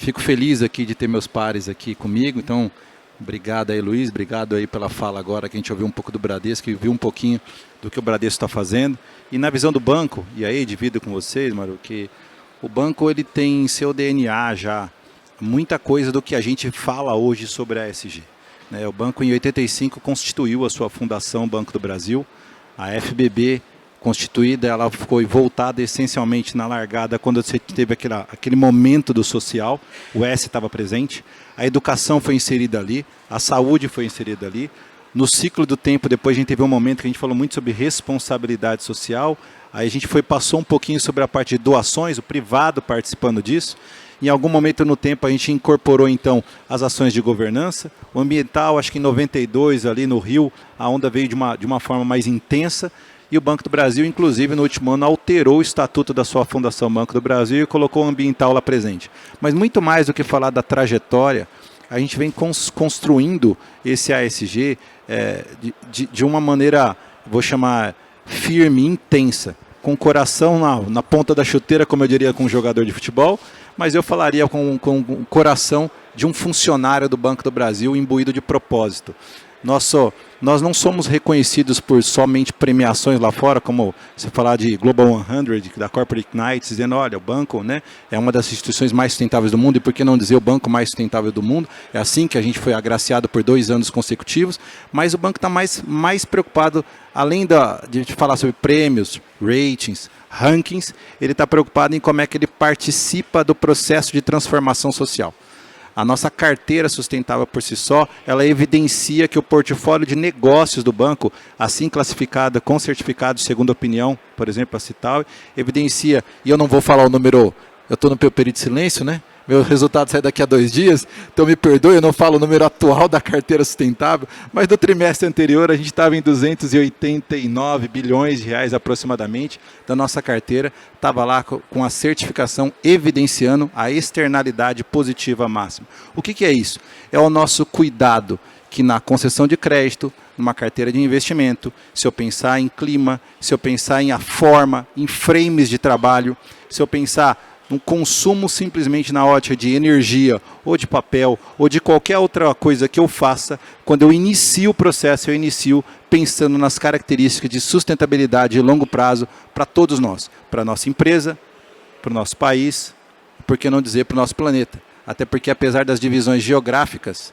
Fico feliz aqui de ter meus pares aqui comigo, então obrigado aí, Luiz, obrigado aí pela fala agora, que a gente ouviu um pouco do Bradesco e viu um pouquinho do que o Bradesco está fazendo. E na visão do banco, e aí divido com vocês, Maru, que o banco ele tem em seu DNA já muita coisa do que a gente fala hoje sobre a ESG. Né? O banco em 85 constituiu a sua fundação Banco do Brasil, a FBB constituída, ela foi voltada essencialmente na largada quando você teve aquele momento do social, o S estava presente, a educação foi inserida ali, a saúde foi inserida ali. No ciclo do tempo, depois a gente teve um momento que a gente falou muito sobre responsabilidade social, aí a gente passou um pouquinho sobre a parte de doações, o privado participando disso. Em algum momento no tempo a gente incorporou então as ações de governança, o ambiental, acho que em 92 ali no Rio, a onda veio de uma forma mais intensa. E o Banco do Brasil, inclusive, no último ano, alterou o estatuto da sua Fundação Banco do Brasil e colocou o ambiental lá presente. Mas muito mais do que falar da trajetória, a gente vem construindo esse ASG de uma maneira, vou chamar, firme, intensa, com o coração na ponta da chuteira, como eu diria com um jogador de futebol, mas eu falaria com o coração de um funcionário do Banco do Brasil imbuído de propósito. Nós não somos reconhecidos por somente premiações lá fora, como você falar de Global 100, da Corporate Knights, dizendo, olha, o banco, né, é uma das instituições mais sustentáveis do mundo, e por que não dizer o banco mais sustentável do mundo? É assim que a gente foi agraciado por 2 anos consecutivos, mas o banco está mais preocupado, além de falar sobre prêmios, ratings, rankings, ele está preocupado em como é que ele participa do processo de transformação social. A nossa carteira sustentável por si só, ela evidencia que o portfólio de negócios do banco, assim classificada com certificado de segunda opinião, por exemplo, a Cital, evidencia, e eu não vou falar o número, eu estou no meu período de silêncio, né? Meu resultado sai daqui a 2 dias, então me perdoe, eu não falo o número atual da carteira sustentável, mas do trimestre anterior a gente estava em 289 bilhões de reais aproximadamente da nossa carteira, estava lá com a certificação evidenciando a externalidade positiva máxima. O que é isso? É o nosso cuidado que na concessão de crédito, numa carteira de investimento, se eu pensar em clima, se eu pensar em a forma, em frames de trabalho, se eu pensar um consumo simplesmente na ótica de energia, ou de papel, ou de qualquer outra coisa que eu faça, quando eu inicio o processo, eu inicio pensando nas características de sustentabilidade de longo prazo para todos nós, para a nossa empresa, para o nosso país, por que não dizer para o nosso planeta. Até porque, apesar das divisões geográficas,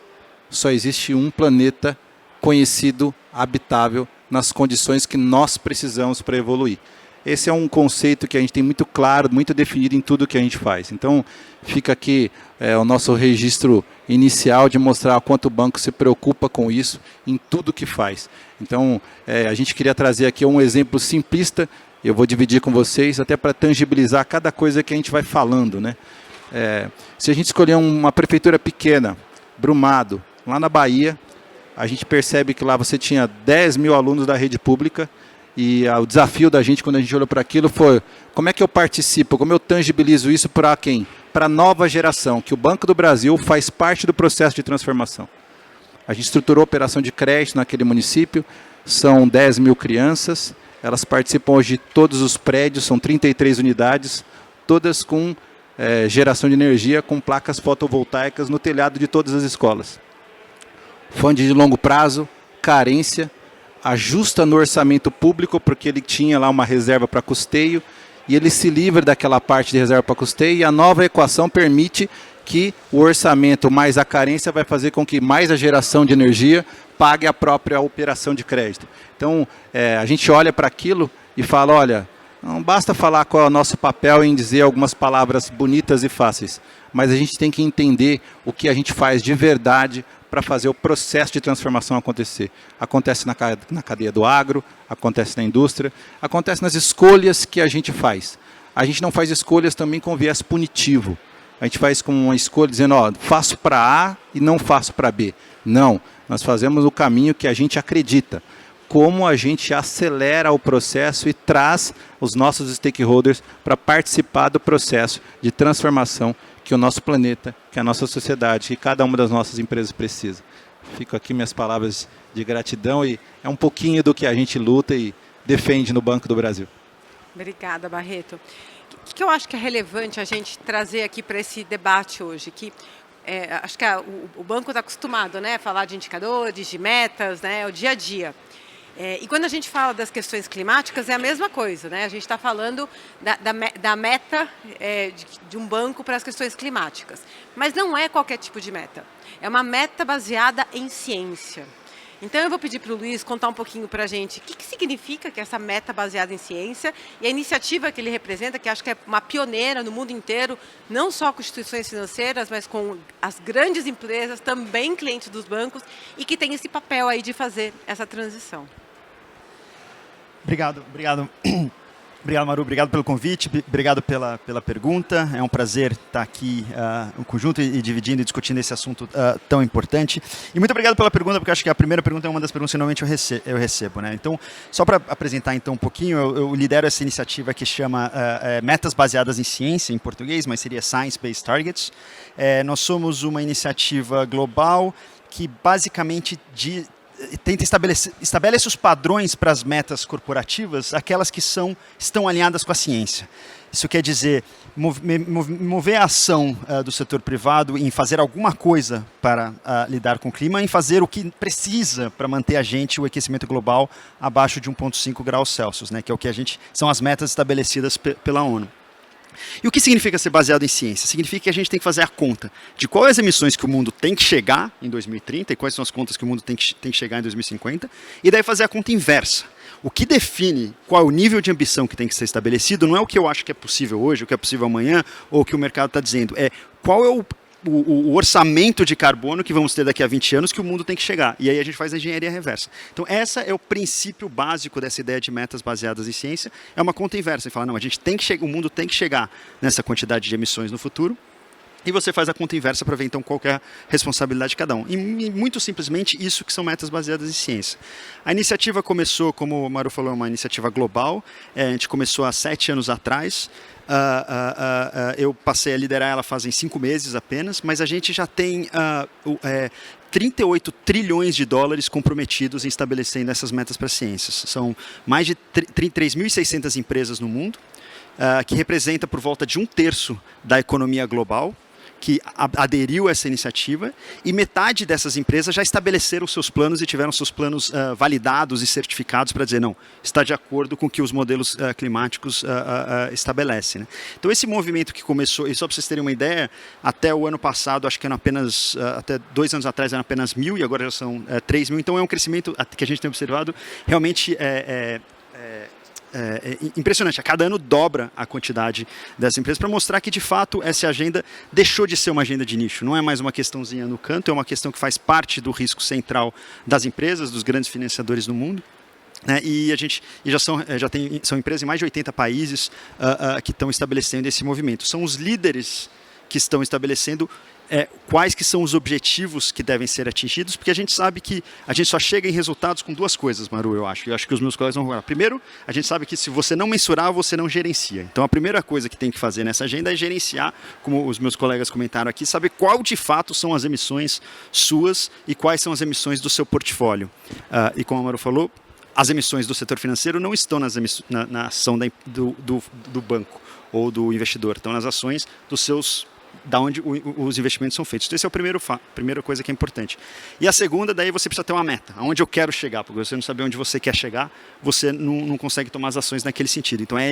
só existe um planeta conhecido, habitável, nas condições que nós precisamos para evoluir. Esse é um conceito que a gente tem muito claro, muito definido em tudo que a gente faz. Então, fica aqui o nosso registro inicial de mostrar o quanto o banco se preocupa com isso em tudo que faz. Então, a gente queria trazer aqui um exemplo simplista, eu vou dividir com vocês, até para tangibilizar cada coisa que a gente vai falando, né? Se a gente escolher uma prefeitura pequena, Brumado, lá na Bahia, a gente percebe que lá você tinha 10 mil alunos da rede pública, e o desafio da gente, quando a gente olhou para aquilo, foi como é que eu participo, como eu tangibilizo isso para quem? Para a nova geração, que o Banco do Brasil faz parte do processo de transformação. A gente estruturou a operação de crédito naquele município, são 10 mil crianças, elas participam hoje de todos os prédios, são 33 unidades, todas com geração de energia, com placas fotovoltaicas no telhado de todas as escolas. Fundo de longo prazo, carência, ajusta no orçamento público, porque ele tinha lá uma reserva para custeio, e ele se livra daquela parte de reserva para custeio, e a nova equação permite que o orçamento mais a carência vai fazer com que mais a geração de energia pague a própria operação de crédito. Então, a gente olha para aquilo e fala, olha, não basta falar qual é o nosso papel em dizer algumas palavras bonitas e fáceis, mas a gente tem que entender o que a gente faz de verdade para fazer o processo de transformação acontecer. Acontece na cadeia do agro, acontece na indústria, acontece nas escolhas que a gente faz. A gente não faz escolhas também com viés punitivo. A gente faz com uma escolha dizendo, ó, faço para A e não faço para B. Não, nós fazemos o caminho que a gente acredita. Como a gente acelera o processo e traz os nossos stakeholders para participar do processo de transformação que o nosso planeta, que a nossa sociedade, que cada uma das nossas empresas precisa. Fico aqui minhas palavras de gratidão e é um pouquinho do que a gente luta e defende no Banco do Brasil. Obrigada, Barreto. que eu acho que é relevante a gente trazer aqui para esse debate hoje? Acho que o banco está acostumado, né, a falar de indicadores, de metas, né, o dia a dia. E quando a gente fala das questões climáticas, é a mesma coisa, né? A gente está falando da meta de um banco para as questões climáticas. Mas não é qualquer tipo de meta. É uma meta baseada em ciência. Então, eu vou pedir para o Luiz contar um pouquinho para a gente o que significa que essa meta baseada em ciência e a iniciativa que ele representa, que acho que é uma pioneira no mundo inteiro, não só com instituições financeiras, mas com as grandes empresas, também clientes dos bancos, e que tem esse papel aí de fazer essa transição. Obrigado. Obrigado, Maru. Obrigado pelo convite, obrigado pela pergunta. É um prazer estar aqui em conjunto e dividindo e discutindo esse assunto tão importante. E muito obrigado pela pergunta, porque acho que a primeira pergunta é uma das perguntas que normalmente eu recebo. Né? Então, só para apresentar então um pouquinho, eu lidero essa iniciativa que chama Metas Baseadas em Ciência, em português, mas seria Science Based Targets. Nós somos uma iniciativa global que basicamente tenta estabelece os padrões para as metas corporativas, aquelas que estão alinhadas com a ciência. Isso quer dizer mover a ação do setor privado em fazer alguma coisa para lidar com o clima, em fazer o que precisa para manter o aquecimento global abaixo de 1,5 graus Celsius, né, que é o que são as metas estabelecidas pela ONU. E o que significa ser baseado em ciência? Significa que a gente tem que fazer a conta de quais as emissões que o mundo tem que chegar em 2030 e quais são as contas que o mundo tem que chegar em 2050, e daí fazer a conta inversa. O que define qual é o nível de ambição que tem que ser estabelecido não é o que eu acho que é possível hoje, o que é possível amanhã, ou o que o mercado está dizendo. É qual é o orçamento de carbono que vamos ter daqui a 20 anos que o mundo tem que chegar. E aí a gente faz a engenharia reversa. Então, esse é o princípio básico dessa ideia de metas baseadas em ciência. É uma conta inversa. Você fala, não, o mundo tem que chegar nessa quantidade de emissões no futuro. E você faz a conta inversa para ver, então, qual é a responsabilidade de cada um. E, muito simplesmente, isso que são metas baseadas em ciência. A iniciativa começou, como o Maru falou, uma iniciativa global. A gente começou há 7 anos atrás. Eu passei a liderar ela fazem 5 meses apenas, mas a gente já tem 38 trilhões de dólares comprometidos em estabelecendo essas metas para ciências. São mais de 3.600 empresas no mundo, que representa por volta de 1/3 da economia global, que aderiu a essa iniciativa, e metade dessas empresas já estabeleceram seus planos e tiveram seus planos validados e certificados para dizer, não, está de acordo com o que os modelos climáticos estabelecem. Né? Então, esse movimento que começou, e só para vocês terem uma ideia, até o ano passado, acho que eram apenas, até 2 anos atrás eram apenas 1.000 e agora já são 3.000, então é um crescimento que a gente tem observado realmente impressionante. A cada ano dobra a quantidade dessas empresas para mostrar que, de fato, essa agenda deixou de ser uma agenda de nicho. Não é mais uma questãozinha no canto, é uma questão que faz parte do risco central das empresas, dos grandes financiadores no mundo. Né? E são empresas em mais de 80 países que estão estabelecendo esse movimento. São os líderes que estão estabelecendo quais que são os objetivos que devem ser atingidos, porque a gente sabe que a gente só chega em resultados com 2 coisas, Maru, eu acho. E eu acho que os meus colegas vão falar. Primeiro, a gente sabe que se você não mensurar, você não gerencia. Então, a primeira coisa que tem que fazer nessa agenda é gerenciar, como os meus colegas comentaram aqui, saber qual de fato são as emissões suas e quais são as emissões do seu portfólio. E como a Maru falou, as emissões do setor financeiro não estão na ação do banco ou do investidor, estão nas ações dos seus da onde os investimentos são feitos. Então, essa é a primeira coisa que é importante. E a segunda, daí você precisa ter uma meta. Aonde eu quero chegar, porque você não saber onde você quer chegar, você não consegue tomar as ações naquele sentido. Então, é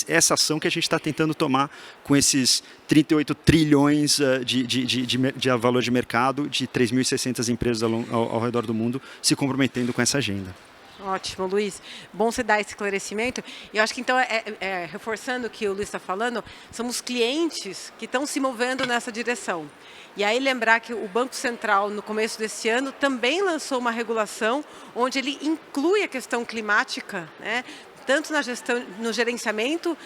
essa ação que a gente está tentando tomar com esses 38 trilhões de valor de mercado, de 3.600 empresas ao redor do mundo se comprometendo com essa agenda. Ótimo, Luiz. Bom você dar esse esclarecimento. E eu acho que, então, reforçando o que o Luiz está falando, são os clientes que estão se movendo nessa direção. E aí lembrar que o Banco Central, no começo desse ano, também lançou uma regulação onde ele inclui a questão climática, né? Tanto na gestão, no gerenciamento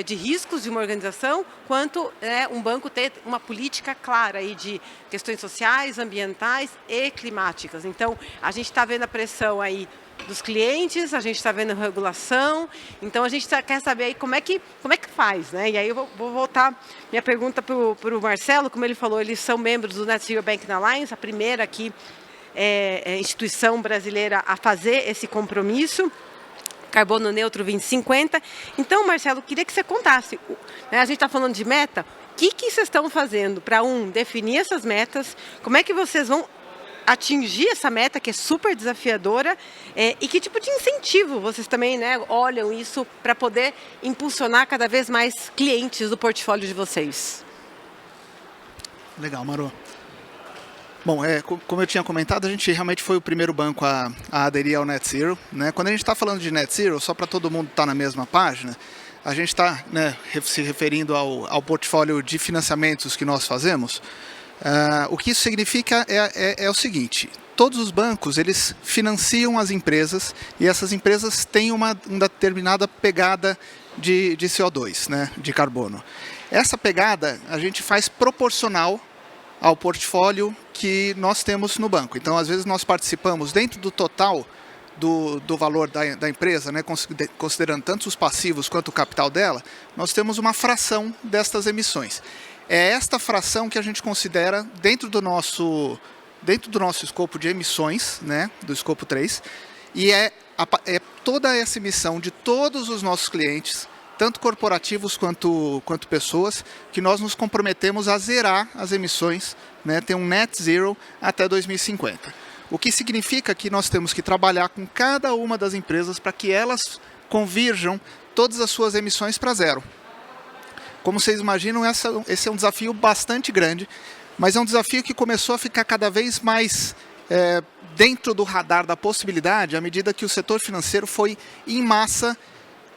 de riscos de uma organização, quanto um banco ter uma política clara aí de questões sociais, ambientais e climáticas. Então, a gente está vendo a pressão aí dos clientes, a gente está vendo regulação, então a gente quer saber aí como é que faz, né? E aí eu vou voltar minha pergunta para o Marcelo, como ele falou, eles são membros do Net Zero Banking Alliance, a primeira aqui instituição brasileira a fazer esse compromisso. carbono neutro 2050. Então, Marcelo, queria que você contasse, né, a gente está falando de meta, o que vocês estão fazendo para, definir essas metas, como é que vocês vão atingir essa meta, que é super desafiadora, e que tipo de incentivo vocês também, né, olham isso para poder impulsionar cada vez mais clientes do portfólio de vocês? Legal, Maru. Bom, como eu tinha comentado, a gente realmente foi o primeiro banco a aderir ao Net Zero, né? Quando a gente está falando de Net Zero, só para todo mundo estar na mesma página, a gente está, né, se referindo ao portfólio de financiamentos que nós fazemos. O que isso significa é o seguinte: todos os bancos eles financiam as empresas e essas empresas têm uma determinada pegada de CO2, né, de carbono. Essa pegada a gente faz proporcional ao portfólio que nós temos no banco. Então, às vezes, nós participamos dentro do total do valor da empresa, né, considerando tanto os passivos quanto o capital dela, nós temos uma fração destas emissões. É esta fração que a gente considera dentro do nosso escopo de emissões, né, do escopo 3, e é toda essa emissão de todos os nossos clientes, tanto corporativos quanto pessoas, que nós nos comprometemos a zerar as emissões, né, ter um net zero até 2050. O que significa que nós temos que trabalhar com cada uma das empresas para que elas convirjam todas as suas emissões para zero. Como vocês imaginam, esse é um desafio bastante grande, mas é um desafio que começou a ficar cada vez mais dentro do radar da possibilidade à medida que o setor financeiro foi, em massa,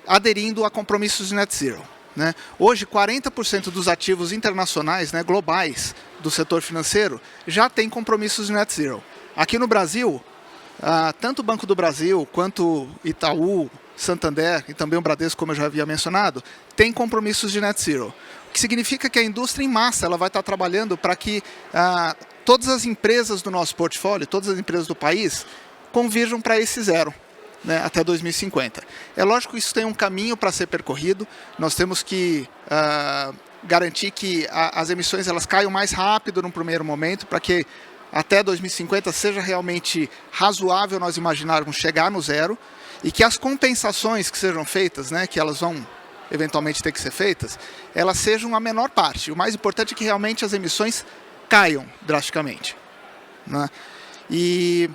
aderindo a compromissos de net zero, né? Hoje, 40% dos ativos internacionais, né, globais do setor financeiro já tem compromissos de net zero. Aqui no Brasil, tanto o Banco do Brasil quanto Itaú, Santander e também o Bradesco, como eu já havia mencionado, tem compromissos de net zero. O que significa que a indústria em massa ela vai estar trabalhando para que todas as empresas do nosso portfólio, todas as empresas do país, convirjam para esse zero, né, até 2050. É lógico que isso tem um caminho para ser percorrido. Nós temos que garantir que as emissões elas caiam mais rápido no primeiro momento, para que até 2050 seja realmente razoável nós imaginarmos chegar no zero, e que as compensações que sejam feitas, né, que elas vão eventualmente ter que ser feitas, elas sejam a menor parte. O mais importante é que realmente as emissões caiam drasticamente, né? E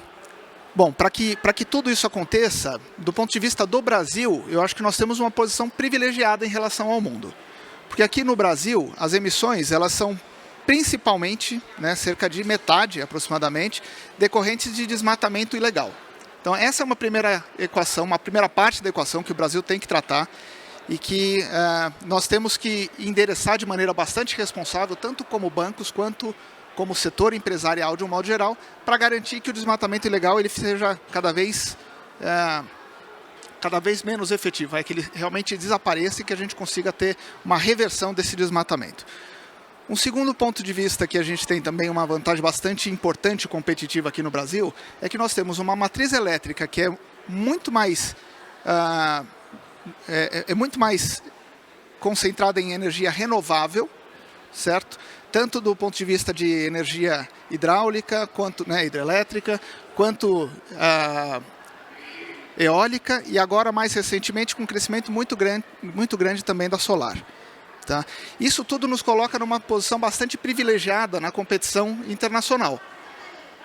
bom, para que tudo isso aconteça, do ponto de vista do Brasil, eu acho que nós temos uma posição privilegiada em relação ao mundo. Porque aqui no Brasil, as emissões elas são principalmente, né, cerca de metade aproximadamente, decorrentes de desmatamento ilegal. Então essa é uma primeira equação, uma primeira parte da equação que o Brasil tem que tratar e que nós temos que endereçar de maneira bastante responsável, tanto como bancos quanto como setor empresarial de um modo geral, para garantir que o desmatamento ilegal ele seja cada vez menos efetivo, que ele realmente desapareça e que a gente consiga ter uma reversão desse desmatamento. Um segundo ponto de vista que a gente tem também uma vantagem bastante importante e competitiva aqui no Brasil é que nós temos uma matriz elétrica que é muito mais concentrada em energia renovável, certo? Tanto do ponto de vista de energia hidráulica, quanto, né, hidrelétrica, quanto eólica, e agora, mais recentemente, com um crescimento muito grande também da solar. Tá? Isso tudo nos coloca numa posição bastante privilegiada na competição internacional.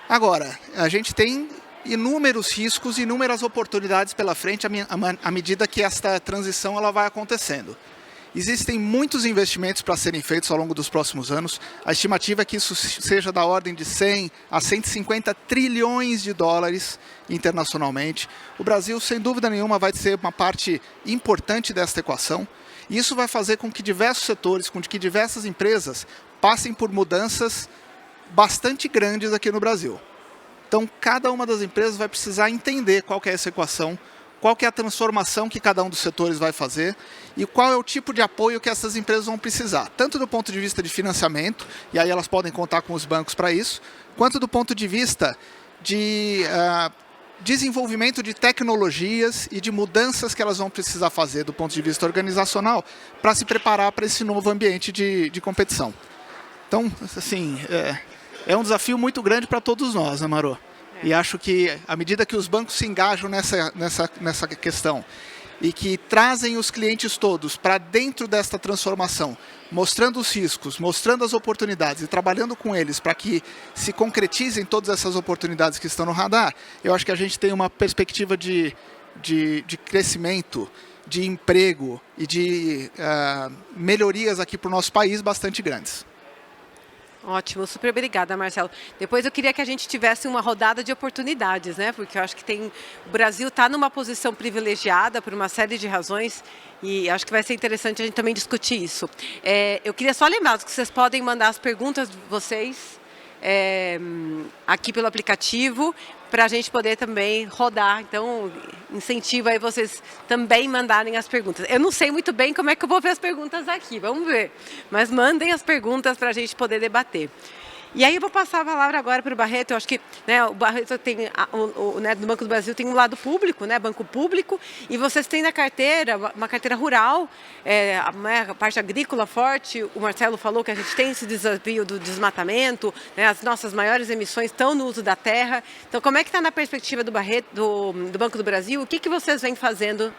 Agora, a gente tem inúmeros riscos, inúmeras oportunidades pela frente à medida que esta transição ela vai acontecendo. Existem muitos investimentos para serem feitos ao longo dos próximos anos. A estimativa é que isso seja da ordem de 100 a 150 trilhões de dólares internacionalmente. O Brasil, sem dúvida nenhuma, vai ser uma parte importante desta equação. E isso vai fazer com que diversos setores, com que diversas empresas passem por mudanças bastante grandes aqui no Brasil. Então, cada uma das empresas vai precisar entender qual que é essa equação, qual que é a transformação que cada um dos setores vai fazer e qual é o tipo de apoio que essas empresas vão precisar, tanto do ponto de vista de financiamento, e aí elas podem contar com os bancos para isso, quanto do ponto de vista de desenvolvimento de tecnologias e de mudanças que elas vão precisar fazer do ponto de vista organizacional para se preparar para esse novo ambiente de competição. Então, assim, é um desafio muito grande para todos nós, né, Maru? E acho que, à medida que os bancos se engajam nessa questão e que trazem os clientes todos para dentro desta transformação, mostrando os riscos, mostrando as oportunidades e trabalhando com eles para que se concretizem todas essas oportunidades que estão no radar, eu acho que a gente tem uma perspectiva de crescimento, de emprego e de melhorias aqui para o nosso país bastante grandes. Ótimo, super obrigada, Marcelo. Depois eu queria que a gente tivesse uma rodada de oportunidades, né? Porque eu acho que o Brasil está numa posição privilegiada por uma série de razões e acho que vai ser interessante a gente também discutir isso. Eu queria só lembrar que vocês podem mandar as perguntas de vocês aqui pelo aplicativo, para a gente poder também rodar. Então, incentivo aí vocês também mandarem as perguntas. Eu não sei muito bem como é que eu vou ver as perguntas aqui, vamos ver. Mas mandem as perguntas para a gente poder debater. E aí eu vou passar a palavra agora para o Barreto. Eu acho que, né, o Barreto tem, no Banco do Brasil tem um lado público, né, banco público, e vocês têm na carteira, uma carteira rural, a parte agrícola forte. O Marcelo falou que a gente tem esse desafio do desmatamento, né, as nossas maiores emissões estão no uso da terra. Então, como é que está na perspectiva do Barreto, do Banco do Brasil? O que vocês vêm fazendo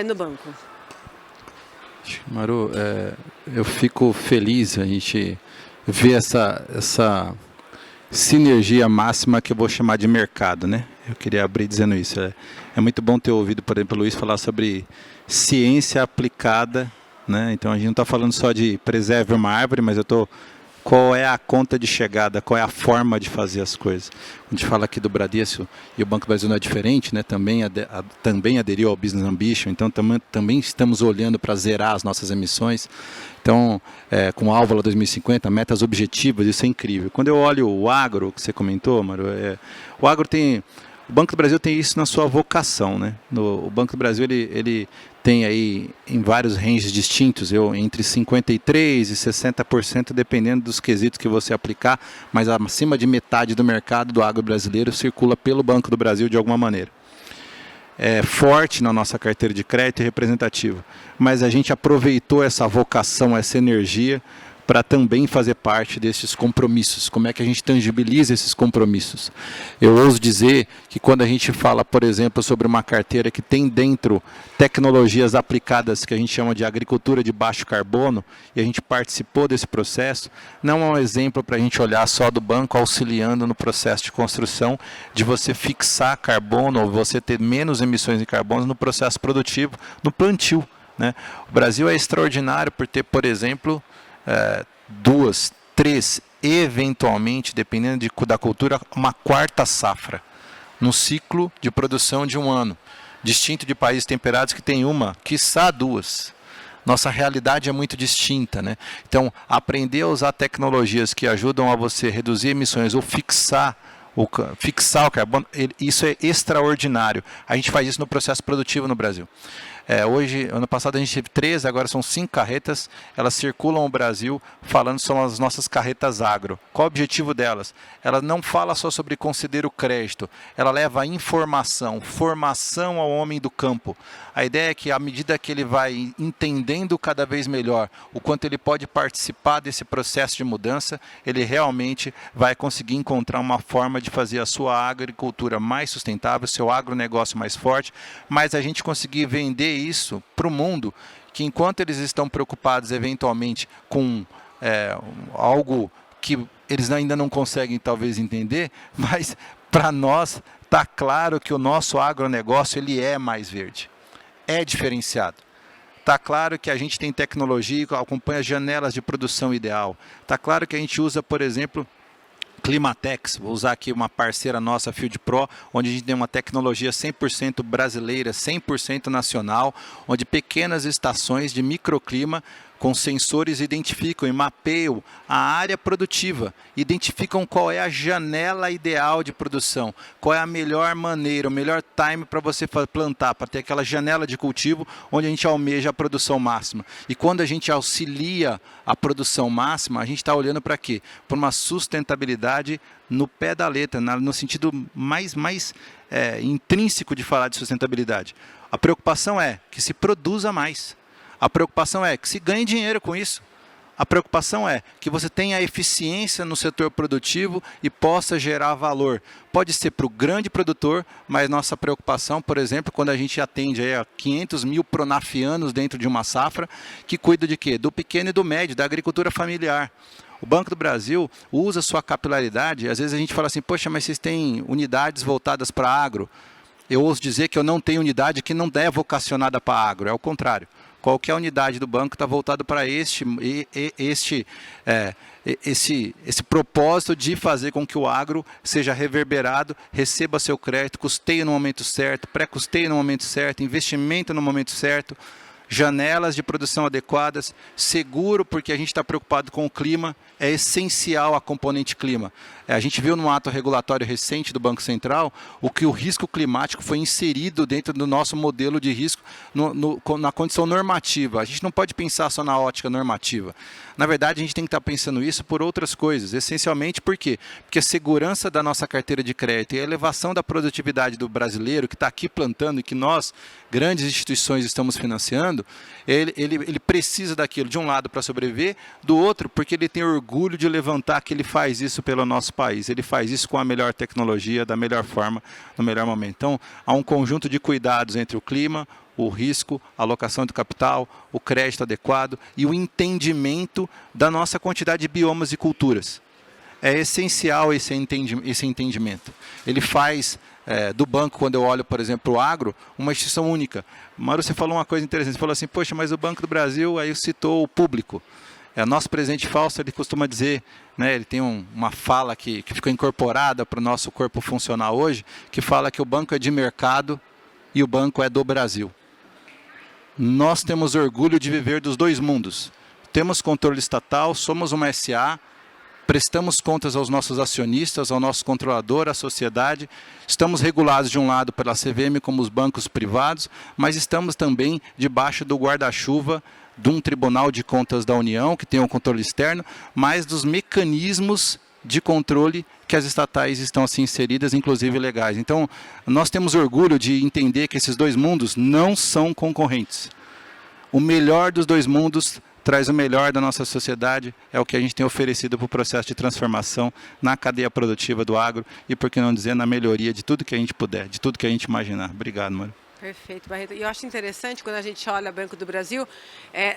no banco? Maru, eu fico feliz a gente ver essa sinergia máxima que eu vou chamar de mercado, né? Eu queria abrir dizendo isso. É muito bom ter ouvido, por exemplo, o Luiz falar sobre ciência aplicada, né? Então a gente não está falando só de preserve uma árvore, mas qual é a conta de chegada, qual é a forma de fazer as coisas. A gente fala aqui do Bradesco e o Banco do Brasil não é diferente, né? Também aderiu ao Business Ambition, então também estamos olhando para zerar as nossas emissões. Então, com o Álvala 2050, metas objetivas, isso é incrível. Quando eu olho o agro, que você comentou, Maru, o Banco do Brasil tem isso na sua vocação, né? O Banco do Brasil ele tem aí em vários ranges distintos, entre 53% e 60%, dependendo dos quesitos que você aplicar, mas acima de metade do mercado do agro brasileiro circula pelo Banco do Brasil de alguma maneira. É forte na nossa carteira de crédito e representativo, mas a gente aproveitou essa vocação, essa energia, para também fazer parte desses compromissos. Como é que a gente tangibiliza esses compromissos? Eu ouso dizer que quando a gente fala, por exemplo, sobre uma carteira que tem dentro tecnologias aplicadas que a gente chama de agricultura de baixo carbono, e a gente participou desse processo, não é um exemplo para a gente olhar só do banco auxiliando no processo de construção, de você fixar carbono, ou você ter menos emissões de carbono no processo produtivo, no plantio, né? O Brasil é extraordinário por ter, por exemplo, 2, 3, eventualmente, dependendo da cultura, uma quarta safra no ciclo de produção de um ano, distinto de países temperados que tem uma, quiçá duas. Nossa realidade é muito distinta, né? Então, aprender a usar tecnologias que ajudam a você reduzir emissões ou fixar o carbono, isso é extraordinário. A gente faz isso no processo produtivo no Brasil. Hoje, ano passado a gente teve 3, agora são 5 carretas, elas circulam o Brasil falando sobre as nossas carretas agro. Qual o objetivo delas? Ela não fala só sobre conceder o crédito, ela leva informação, formação ao homem do campo. A ideia é que à medida que ele vai entendendo cada vez melhor o quanto ele pode participar desse processo de mudança, ele realmente vai conseguir encontrar uma forma de fazer a sua agricultura mais sustentável, seu agronegócio mais forte, mas a gente conseguir vender isso para o mundo, que enquanto eles estão preocupados eventualmente com algo que eles ainda não conseguem talvez entender, mas para nós está claro que o nosso agronegócio ele é mais verde, é diferenciado. Está claro que a gente tem tecnologia que acompanha as janelas de produção ideal. Está claro que a gente usa, por exemplo, Climatex, vou usar aqui uma parceira nossa, Field Pro, onde a gente tem uma tecnologia 100% brasileira, 100% nacional, onde pequenas estações de microclima com sensores identificam e mapeiam a área produtiva, identificam qual é a janela ideal de produção, qual é a melhor maneira, o melhor time para você plantar, para ter aquela janela de cultivo onde a gente almeja a produção máxima. E quando a gente auxilia a produção máxima, a gente está olhando para quê? Para uma sustentabilidade no pé da letra, no sentido mais intrínseco de falar de sustentabilidade. A preocupação é que se produza mais. A preocupação é que se ganhe dinheiro com isso. A preocupação é que você tenha eficiência no setor produtivo e possa gerar valor. Pode ser para o grande produtor, mas nossa preocupação, por exemplo, quando a gente atende aí a 500 mil pronafianos dentro de uma safra, que cuida de quê? Do pequeno e do médio, da agricultura familiar. O Banco do Brasil usa sua capilaridade, às vezes a gente fala assim, poxa, mas vocês têm unidades voltadas para agro. Eu ouso dizer que eu não tenho unidade que não é vocacionada para agro, é o contrário. Qualquer unidade do banco está voltada para esse propósito de fazer com que o agro seja reverberado, receba seu crédito, custeio no momento certo, pré-custeio no momento certo, investimento no momento certo, janelas de produção adequadas, seguro, porque a gente está preocupado com o clima, é essencial a componente clima. A gente viu no ato regulatório recente do Banco Central o que o risco climático foi inserido dentro do nosso modelo de risco na condição normativa. A gente não pode pensar só na ótica normativa. Na verdade, a gente tem que estar pensando isso por outras coisas. Essencialmente por quê? Porque a segurança da nossa carteira de crédito e a elevação da produtividade do brasileiro que está aqui plantando e que nós, grandes instituições, estamos financiando, ele precisa daquilo, de um lado para sobreviver, do outro porque ele tem orgulho de levantar que ele faz isso pelo nosso país. Ele faz isso com a melhor tecnologia, da melhor forma, no melhor momento. Então, há um conjunto de cuidados entre o clima, o risco, a alocação de capital, o crédito adequado e o entendimento da nossa quantidade de biomas e culturas. É essencial esse entendimento. Ele faz do banco, quando eu olho, por exemplo, o agro, uma instituição única. Mauro, você falou uma coisa interessante, você falou assim, poxa, mas o Banco do Brasil, aí citou o público. Nosso presidente Fausto, ele costuma dizer, né, ele tem uma fala que ficou incorporada para o nosso corpo funcional hoje, que fala que o banco é de mercado e o banco é do Brasil. Nós temos orgulho de viver dos dois mundos. Temos controle estatal, somos uma SA, prestamos contas aos nossos acionistas, ao nosso controlador, à sociedade. Estamos regulados de um lado pela CVM como os bancos privados, mas estamos também debaixo do guarda-chuva de um Tribunal de Contas da União, que tem um controle externo, mas dos mecanismos de controle que as estatais estão assim inseridas, inclusive legais. Então, nós temos orgulho de entender que esses dois mundos não são concorrentes. O melhor dos dois mundos traz o melhor da nossa sociedade, é o que a gente tem oferecido para o processo de transformação na cadeia produtiva do agro e, por que não dizer, na melhoria de tudo que a gente puder, de tudo que a gente imaginar. Obrigado, Mário. Perfeito, Barreto. E eu acho interessante, quando a gente olha o Banco do Brasil,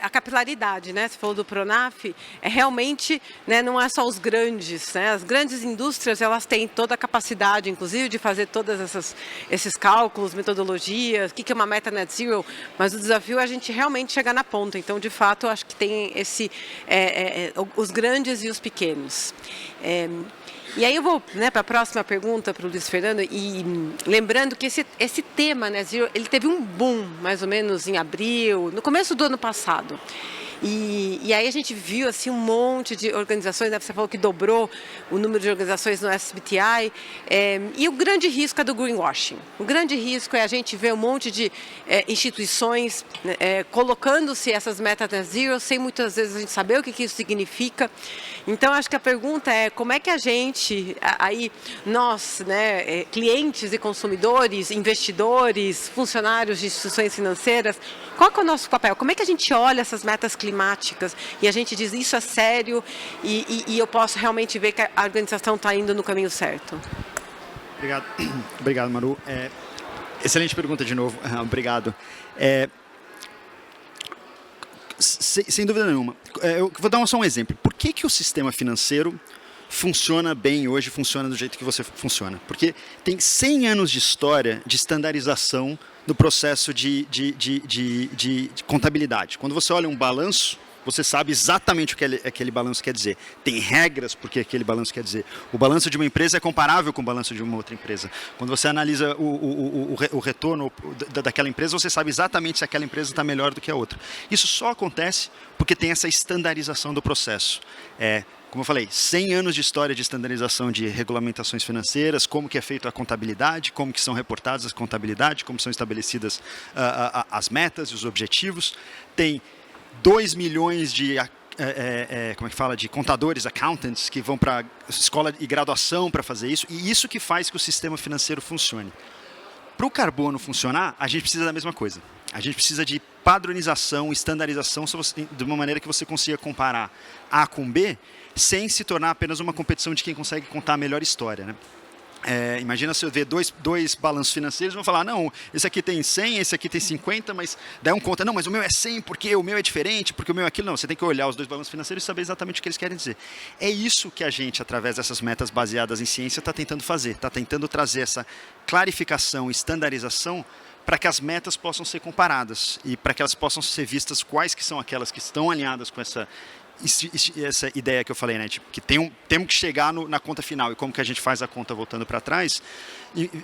a capilaridade, né? Você falou do Pronaf, realmente, né, não é só os grandes, né? As grandes indústrias, elas têm toda a capacidade, inclusive, de fazer todos esses cálculos, metodologias, o que é uma meta net zero, mas o desafio é a gente realmente chegar na ponta. Então, de fato, eu acho que tem os grandes e os pequenos. E aí eu vou, né, para a próxima pergunta para o Luiz Fernando, e lembrando que esse tema, né, ele teve um boom, mais ou menos em abril, no começo do ano passado. E aí a gente viu assim, um monte de organizações, né? Você falou que dobrou o número de organizações no SBTI, e o grande risco é do greenwashing. O grande risco é a gente ver um monte de instituições colocando-se essas metas net zero, sem muitas vezes a gente saber o que isso significa. Então, acho que a pergunta é como é que a gente, aí nós, né, clientes e consumidores, investidores, funcionários de instituições financeiras, qual que é o nosso papel? Como é que a gente olha essas metas climáticas e a gente diz isso é sério e eu posso realmente ver que a organização está indo no caminho certo? Obrigado, Maru. Excelente pergunta de novo. Obrigado. Sem dúvida nenhuma. Eu vou dar só um exemplo. Por que o sistema financeiro funciona bem hoje, funciona do jeito que você funciona? Porque tem 100 anos de história de estandarização no processo de contabilidade. Quando você olha um balanço, você sabe exatamente o que aquele balanço quer dizer. Tem regras por que aquele balanço quer dizer. O balanço de uma empresa é comparável com o balanço de uma outra empresa. Quando você analisa o retorno daquela empresa, você sabe exatamente se aquela empresa está melhor do que a outra. Isso só acontece porque tem essa estandarização do processo. Como eu falei, 100 anos de história de estandarização de regulamentações financeiras, como que é feita a contabilidade, como que são reportadas as contabilidades, como são estabelecidas as metas e os objetivos. Tem 2 milhões de de contadores, accountants, que vão para escola e graduação para fazer isso, e isso que faz que o sistema financeiro funcione. Para o carbono funcionar, a gente precisa da mesma coisa. A gente precisa de padronização, estandarização, de uma maneira que você consiga comparar A com B, sem se tornar apenas uma competição de quem consegue contar a melhor história, né? Imagina se eu ver dois balanços financeiros, vão falar, não, esse aqui tem 100, esse aqui tem 50, mas daí um conta, não, mas o meu é 100 porque o meu é diferente, porque o meu é aquilo. Não, você tem que olhar os dois balanços financeiros e saber exatamente o que eles querem dizer. É isso que a gente, através dessas metas baseadas em ciência, está tentando fazer, está tentando trazer essa clarificação, estandarização, para que as metas possam ser comparadas e para que elas possam ser vistas quais que são aquelas que estão alinhadas com essa ideia que eu falei, né? Tipo, que temos que chegar na conta final e como que a gente faz a conta voltando para trás,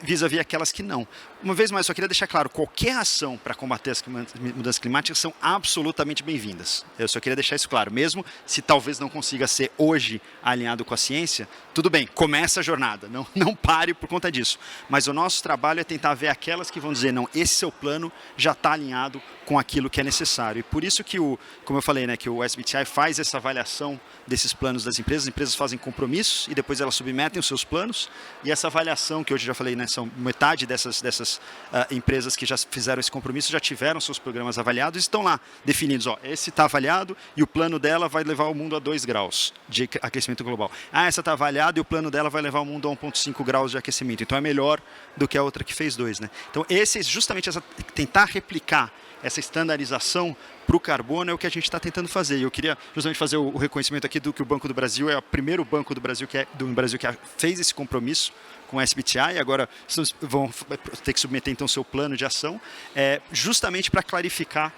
vis-à-vis aquelas que não. Uma vez mais, só queria deixar claro, qualquer ação para combater as mudanças climáticas são absolutamente bem-vindas. Eu só queria deixar isso claro, mesmo se talvez não consiga ser hoje alinhado com a ciência, tudo bem, começa a jornada, não pare por conta disso. Mas o nosso trabalho é tentar ver aquelas que vão dizer, não, esse seu plano já está alinhado com aquilo que é necessário. E por isso que, como eu falei, né, que o SBTi faz essa avaliação desses planos das empresas. As empresas fazem compromissos e depois elas submetem os seus planos. E essa avaliação, que hoje já falei, né, são metade dessas empresas que já fizeram esse compromisso, já tiveram seus programas avaliados e estão lá definidos. Ó, esse está avaliado e o plano dela vai levar o mundo a 2 graus de aquecimento global. Essa está avaliada e o plano dela vai levar o mundo a 1,5 graus de aquecimento. Então é melhor do que a outra que fez 2. Né? Então justamente tentar replicar essa estandarização para o carbono é o que a gente está tentando fazer. E eu queria justamente fazer o reconhecimento aqui do que o Banco do Brasil é o primeiro banco do Brasil que fez esse compromisso com a SBTi, e agora vocês vão ter que submeter então seu plano de ação, justamente para clarificar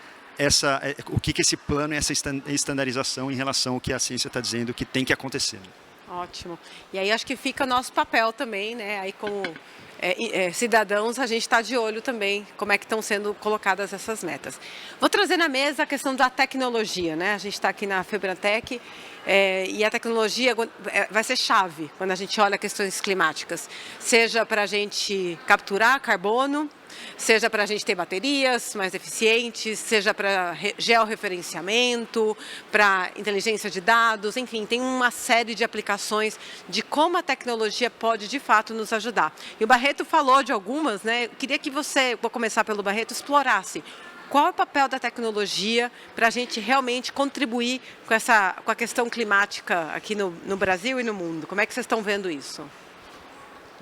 o que esse plano e essa estandarização em relação ao que a ciência está dizendo que tem que acontecer. Ótimo. E aí acho que fica o nosso papel também, né? Aí como cidadãos, a gente está de olho também como é que estão sendo colocadas essas metas. Vou trazer na mesa a questão da tecnologia, né? A gente está aqui na Febrantec e a tecnologia vai ser chave quando a gente olha questões climáticas, seja para a gente capturar carbono, seja para a gente ter baterias mais eficientes, seja para georreferenciamento, para inteligência de dados, enfim, tem uma série de aplicações de como a tecnologia pode, de fato, nos ajudar. E o Barreto falou de algumas, né? Eu queria que você, vou começar pelo Barreto, explorasse qual é o papel da tecnologia para a gente realmente contribuir com a questão climática aqui no Brasil e no mundo. Como é que vocês estão vendo isso?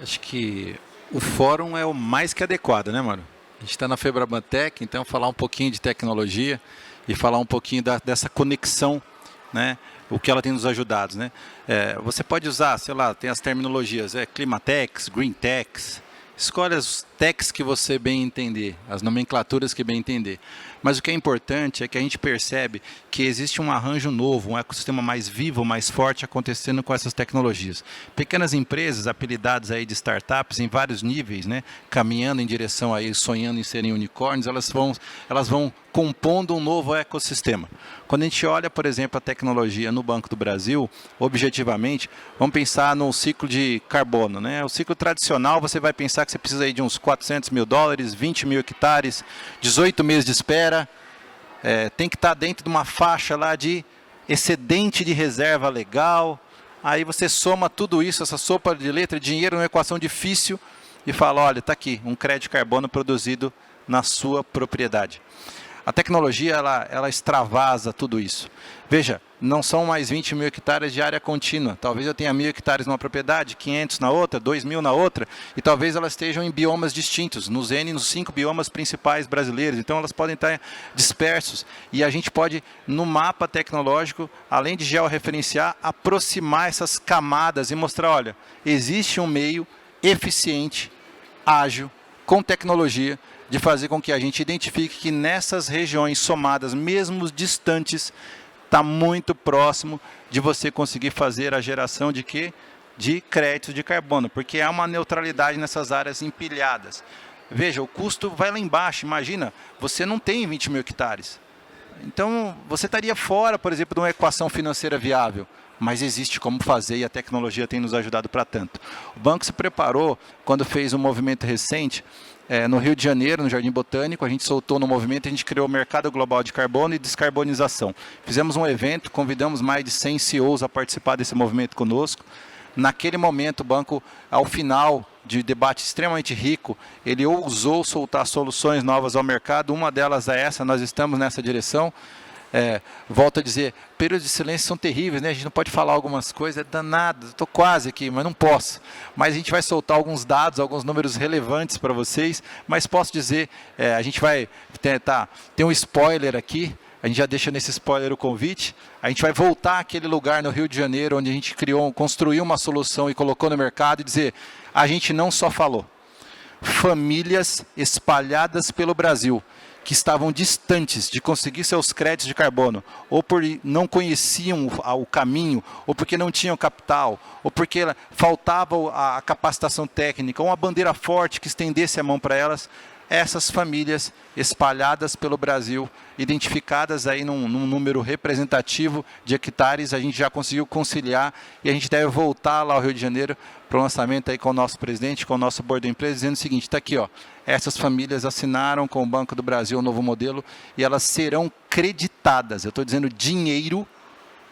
Acho que o fórum é o mais que adequado, né, Mano? A gente está na Febrabantec, então falar um pouquinho de tecnologia e falar um pouquinho dessa conexão, né? O que ela tem nos ajudado, né? Você pode usar, sei lá, tem as terminologias, Climatex, Greentex, escolhe as techs que você bem entender, as nomenclaturas que bem entender. Mas o que é importante é que a gente percebe que existe um arranjo novo, um ecossistema mais vivo, mais forte acontecendo com essas tecnologias. Pequenas empresas, apelidadas aí de startups em vários níveis, né, caminhando em direção aí, sonhando em serem unicórnios, elas vão compondo um novo ecossistema. Quando a gente olha, por exemplo, a tecnologia no Banco do Brasil, objetivamente, vamos pensar no ciclo de carbono, né? O ciclo tradicional, você vai pensar que você precisa aí de uns $400 mil, 20 mil hectares, 18 meses de espera, tem que estar dentro de uma faixa lá de excedente de reserva legal. Aí você soma tudo isso, essa sopa de letra, dinheiro, uma equação difícil e fala, olha, está aqui, um crédito de carbono produzido na sua propriedade. A tecnologia, ela extravasa tudo isso. Veja, não são mais 20 mil hectares de área contínua. Talvez eu tenha 1.000 hectares numa propriedade, 500 na outra, 2.000 na outra, e talvez elas estejam em biomas distintos, nos 5 biomas principais brasileiros. Então, elas podem estar dispersos. E a gente pode, no mapa tecnológico, além de georreferenciar, aproximar essas camadas e mostrar, olha, existe um meio eficiente, ágil, com tecnologia, de fazer com que a gente identifique que nessas regiões somadas, mesmo distantes, está muito próximo de você conseguir fazer a geração de quê? De créditos de carbono, porque há uma neutralidade nessas áreas empilhadas. Veja, o custo vai lá embaixo, imagina, você não tem 20 mil hectares. Então, você estaria fora, por exemplo, de uma equação financeira viável. Mas existe como fazer e a tecnologia tem nos ajudado para tanto. O banco se preparou quando fez um movimento recente, no Rio de Janeiro, no Jardim Botânico, a gente soltou no movimento, a gente criou o Mercado Global de Carbono e Descarbonização. Fizemos um evento, convidamos mais de 100 CEOs a participar desse movimento conosco. Naquele momento, o banco, ao final, de debate extremamente rico, ele ousou soltar soluções novas ao mercado, uma delas é essa, nós estamos nessa direção. Volto a dizer, períodos de silêncio são terríveis, né? A gente não pode falar algumas coisas, é danado, estou quase aqui, mas não posso. Mas a gente vai soltar alguns dados, alguns números relevantes para vocês, mas posso dizer, a gente vai tentar, tem um spoiler aqui, a gente já deixa nesse spoiler o convite, a gente vai voltar àquele lugar no Rio de Janeiro, onde a gente construiu uma solução e colocou no mercado e dizer, a gente não só falou, famílias espalhadas pelo Brasil, que estavam distantes de conseguir seus créditos de carbono, ou por não conheciam o caminho, ou porque não tinham capital, ou porque faltava a capacitação técnica, ou uma bandeira forte que estendesse a mão para elas, essas famílias espalhadas pelo Brasil, identificadas aí num número representativo de hectares, a gente já conseguiu conciliar e a gente deve voltar lá ao Rio de Janeiro para o lançamento aí com o nosso presidente, com o nosso board da empresa, dizendo o seguinte, está aqui, ó, essas famílias assinaram com o Banco do Brasil um novo modelo e elas serão creditadas, eu estou dizendo dinheiro,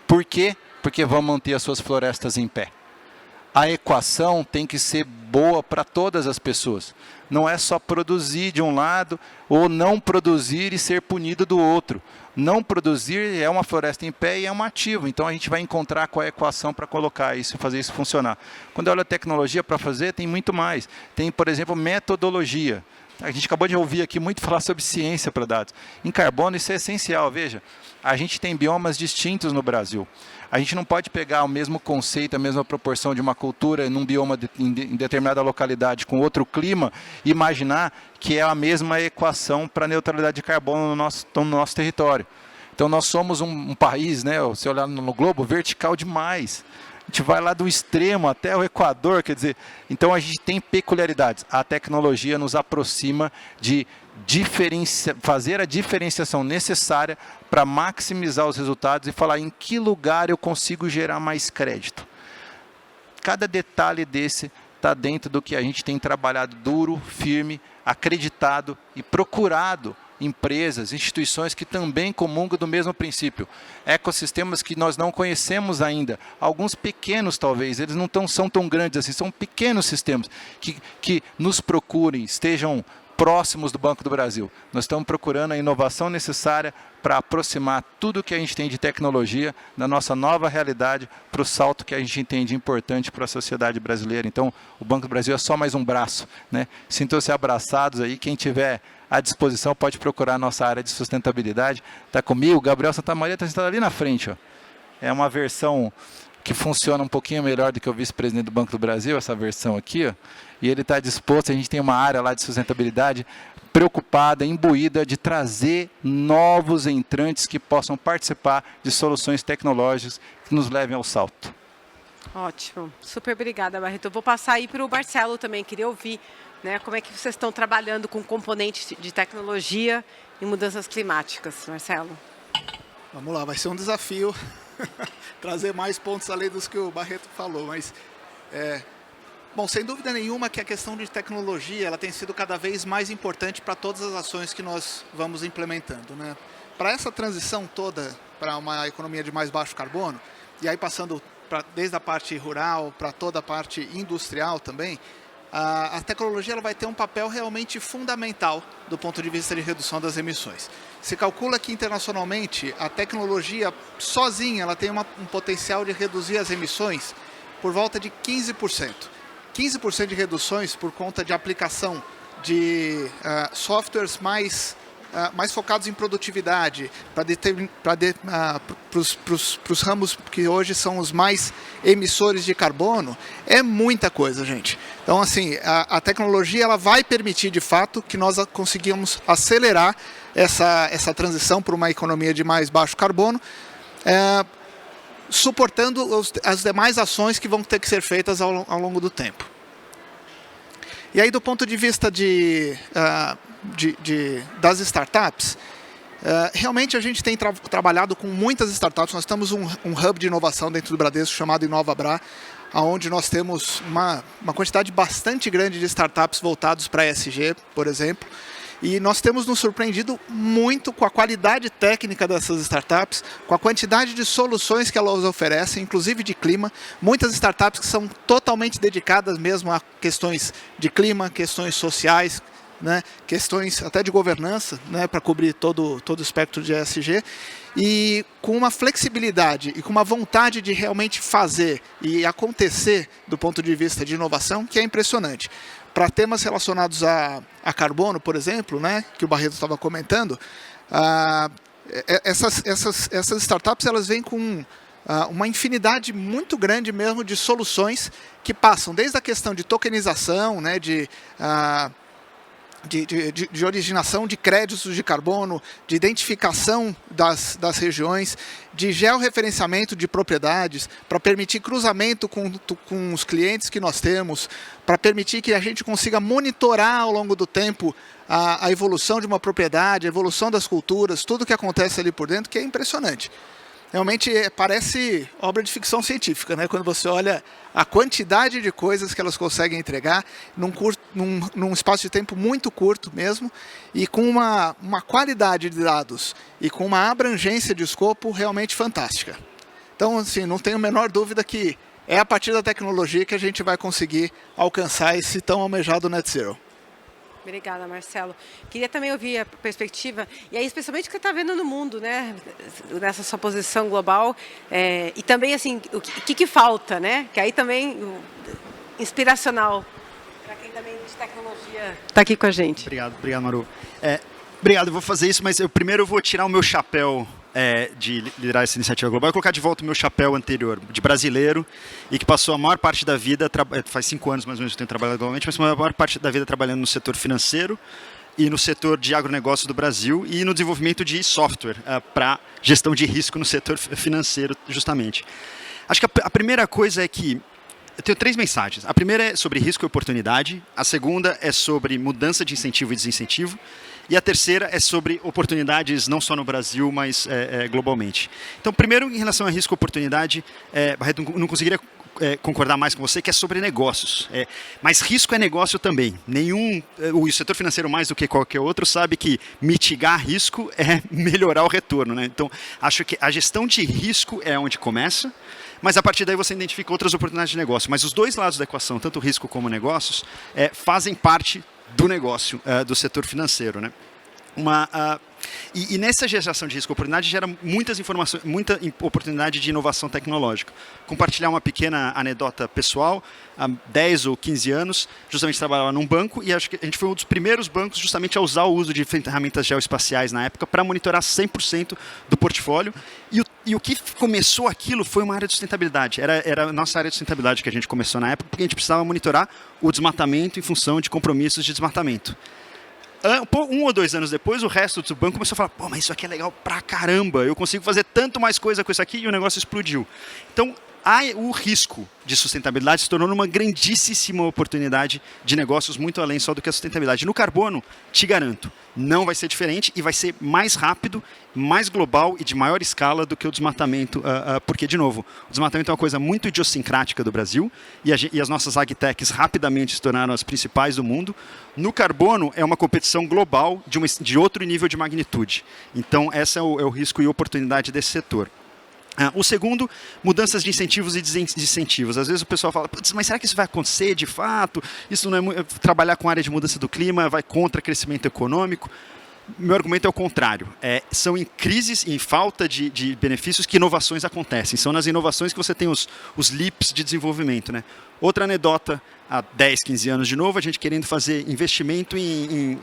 por quê? Porque vão manter as suas florestas em pé. A equação tem que ser boa para todas as pessoas. Não é só produzir de um lado ou não produzir e ser punido do outro. Não produzir é uma floresta em pé e é um ativo. Então a gente vai encontrar qual é a equação para colocar isso e fazer isso funcionar. Quando eu olho a tecnologia para fazer, tem muito mais. Tem, por exemplo, metodologia. A gente acabou de ouvir aqui muito falar sobre ciência para dados. Em carbono isso é essencial. Veja, a gente tem biomas distintos no Brasil. A gente não pode pegar o mesmo conceito, a mesma proporção de uma cultura num bioma em determinada localidade com outro clima e imaginar que é a mesma equação para a neutralidade de carbono no nosso território. Então nós somos um país, né, se olhar no globo, vertical demais. A gente vai lá do extremo até o Equador, quer dizer, então a gente tem peculiaridades. A tecnologia nos aproxima de fazer a diferenciação necessária para maximizar os resultados e falar em que lugar eu consigo gerar mais crédito. Cada detalhe desse está dentro do que a gente tem trabalhado duro, firme, acreditado e procurado empresas, instituições que também comungam do mesmo princípio. Ecossistemas que nós não conhecemos ainda, alguns pequenos talvez, eles não são tão grandes assim, são pequenos sistemas que nos procurem, estejam próximos do Banco do Brasil. Nós estamos procurando a inovação necessária para aproximar tudo que a gente tem de tecnologia da nossa nova realidade para o salto que a gente entende importante para a sociedade brasileira. Então, o Banco do Brasil é só mais um braço, né? Sintam-se abraçados aí, quem tiver à disposição pode procurar a nossa área de sustentabilidade. Está comigo, o Gabriel Santamaria está sentado ali na frente, ó. É uma versão que funciona um pouquinho melhor do que o vice-presidente do Banco do Brasil, essa versão aqui, ó, e ele está disposto, a gente tem uma área lá de sustentabilidade preocupada, imbuída de trazer novos entrantes que possam participar de soluções tecnológicas que nos levem ao salto. Ótimo, super obrigada, Barreto. Eu vou passar aí para o Marcelo também, queria ouvir, né, como é que vocês estão trabalhando com componentes de tecnologia e mudanças climáticas, Marcelo. Vamos lá, vai ser um desafio trazer mais pontos além dos que o Barreto falou, mas bom, sem dúvida nenhuma que a questão de tecnologia ela tem sido cada vez mais importante para todas as ações que nós vamos implementando, né? Para essa transição toda para uma economia de mais baixo carbono, e aí passando desde a parte rural para toda a parte industrial também, a tecnologia ela vai ter um papel realmente fundamental do ponto de vista de redução das emissões. Se calcula que internacionalmente a tecnologia sozinha ela tem um potencial de reduzir as emissões por volta de 15%. 15% de reduções por conta de aplicação de softwares mais focados em produtividade, para os ramos que hoje são os mais emissores de carbono, é muita coisa, gente. Então, assim, a tecnologia ela vai permitir, de fato, que nós conseguimos acelerar essa transição para uma economia de mais baixo carbono, suportando as demais ações que vão ter que ser feitas ao longo do tempo. E aí, do ponto de vista das startups, realmente a gente tem trabalhado com muitas startups. Nós temos um hub de inovação dentro do Bradesco chamado InovaBra, onde nós temos uma quantidade bastante grande de startups voltados para ESG, por exemplo. E nós temos nos surpreendido muito com a qualidade técnica dessas startups, com a quantidade de soluções que elas oferecem, inclusive de clima. Muitas startups que são totalmente dedicadas mesmo a questões de clima, questões sociais, né, questões até de governança, né, para cobrir todo o espectro de ESG, e com uma flexibilidade e com uma vontade de realmente fazer e acontecer do ponto de vista de inovação que é impressionante. Para temas relacionados a carbono, por exemplo, né, que o Barreto estava comentando, essas startups elas vêm com uma infinidade muito grande mesmo de soluções que passam desde a questão de tokenização, né, de originação de créditos de carbono, de identificação das regiões, de georreferenciamento de propriedades, para permitir cruzamento com os clientes que nós temos, para permitir que a gente consiga monitorar ao longo do tempo a evolução de uma propriedade, a evolução das culturas, tudo que acontece ali por dentro, que é impressionante. Realmente parece obra de ficção científica, né? Quando você olha a quantidade de coisas que elas conseguem entregar num espaço de tempo muito curto mesmo, e com uma qualidade de dados e com uma abrangência de escopo realmente fantástica. Então, assim, não tenho a menor dúvida que é a partir da tecnologia que a gente vai conseguir alcançar esse tão almejado Net Zero. Obrigada, Marcelo. Queria também ouvir a perspectiva, e aí especialmente o que você está vendo no mundo, né? Nessa sua posição global, e também assim, o que falta, né? Que aí também, inspiracional, para quem também de tecnologia está aqui com a gente. Obrigado, Maru. Obrigado, eu vou fazer isso, mas primeiro eu vou tirar o meu chapéu de liderar essa iniciativa global e colocar de volta o meu chapéu anterior, de brasileiro, e que passou a maior parte da vida, faz 5 anos mais ou menos que eu tenho trabalhado globalmente, mas a maior parte da vida trabalhando no setor financeiro e no setor de agronegócio do Brasil e no desenvolvimento de software para gestão de risco no setor financeiro, justamente. Acho que a primeira coisa é que eu tenho 3 mensagens. A primeira é sobre risco e oportunidade, a segunda é sobre mudança de incentivo e desincentivo, e a terceira é sobre oportunidades não só no Brasil, mas globalmente. Então, primeiro, em relação a risco e oportunidade, Barreto, não conseguiria concordar mais com você, que é sobre negócios. Mas risco é negócio também. O setor financeiro, mais do que qualquer outro, sabe que mitigar risco é melhorar o retorno, né? Então, acho que a gestão de risco é onde começa, mas a partir daí você identifica outras oportunidades de negócio. Mas os dois lados da equação, tanto risco como negócios, fazem parte do negócio, do setor financeiro, né? E nessa geração de risco e oportunidade gera muita oportunidade de inovação tecnológica. Compartilhar uma pequena anedota pessoal, há 10 ou 15 anos, justamente trabalhava num banco e acho que a gente foi um dos primeiros bancos justamente a usar o uso de ferramentas geoespaciais na época para monitorar 100% do portfólio. E o que começou aquilo foi uma área de sustentabilidade. Era a nossa área de sustentabilidade que a gente começou na época, porque a gente precisava monitorar o desmatamento em função de compromissos de desmatamento. 1 ou 2 anos depois, o resto do banco começou a falar: pô, mas isso aqui é legal pra caramba, eu consigo fazer tanto mais coisa com isso aqui, e o negócio explodiu. Então, o risco de sustentabilidade se tornou uma grandíssima oportunidade de negócios muito além só do que a sustentabilidade. No carbono, te garanto, não vai ser diferente e vai ser mais rápido, mais global e de maior escala do que o desmatamento, porque, de novo, o desmatamento é uma coisa muito idiosincrática do Brasil e as nossas agtechs rapidamente se tornaram as principais do mundo. No carbono, é uma competição global de outro nível de magnitude. Então, esse é o risco e oportunidade desse setor. O segundo, mudanças de incentivos e desincentivos. Às vezes o pessoal fala: mas será que isso vai acontecer de fato? Isso não é trabalhar com a área de mudança do clima, vai contra crescimento econômico? Meu argumento é o contrário. São em crises, em falta de benefícios, que inovações acontecem. São nas inovações que você tem os leaps de desenvolvimento, né? Outra anedota, há 10, 15 anos de novo, a gente querendo fazer investimento em